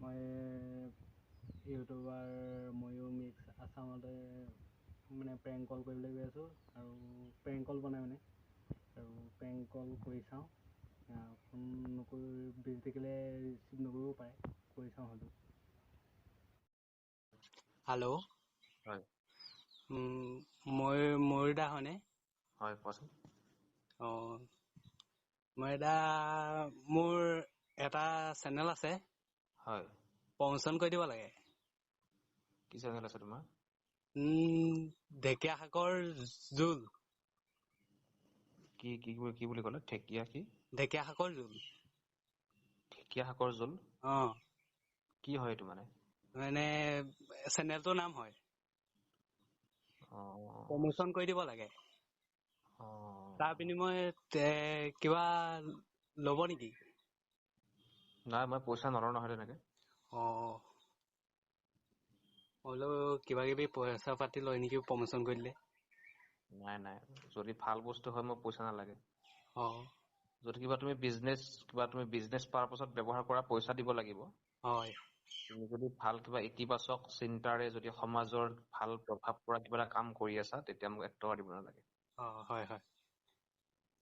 মই ইউটিউবাৰ ময়ো মিক্স আছামতে মানে প্ৰেংক কল কৰিবলৈ গৈ আছোঁ আৰু প্ৰেংক কল বনাই মানে আৰু প্ৰেংক কল কৰি চাওঁ ফোন নকৰি বিজি থাকিলে ৰিচিভ নকৰিবও পাৰে কৰি চাওঁ হ'লেও। হেল্ল' হয় ময়ূৰ দা হয়নে? হয় কোৱাচোন। ময়ূৰ দা মোৰ এটা চেনেল আছে হয় প্ৰমোচন কৰি দিব লাগে। কি চেনেল আছে তোমাৰ? ঢেকীয়া শাকৰ জোল। কি কি কি বুলি ক'লে? ঢেকীয়া কি? ঢেকীয়া শাকৰ জোল। ঢেকীয়া শাকৰ জোল? কি হয় এইটো মানে? মানে চেনেলটোৰ নাম হয়। প্ৰমোচন কৰি দিব লাগে। তাৰ বিনিময়ত কিবা ল'ব নেকি? নাই মই পইচা নলওঁ নহয় তেনেকে। হ'লেও কিবা কিবি পইচা পাতি লয় নেকি প্ৰমোচন কৰি দিলে? নাই যদি ভাল বস্তু হয় মোক পইচা নালাগে। যদি কিবা তুমি বিজনেছ পাৰপাছত ব্যৱহাৰ কৰা পইচা দিব লাগিব। হয়। তুমি যদি ভাল কিবা ইতিবাচক চিন্তাৰে যদি সমাজৰ ভাল প্ৰভাৱ পৰা কিবা এটা কাম কৰি আছা তেতিয়া মোক 1 টকা দিব নালাগে। হয় হয়।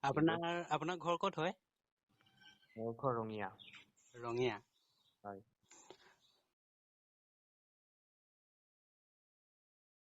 আপোনাৰ ঘৰ ক'ত হয়? মোৰ ঘৰ ৰঙিয়া। ৰঙিয়া। হয়।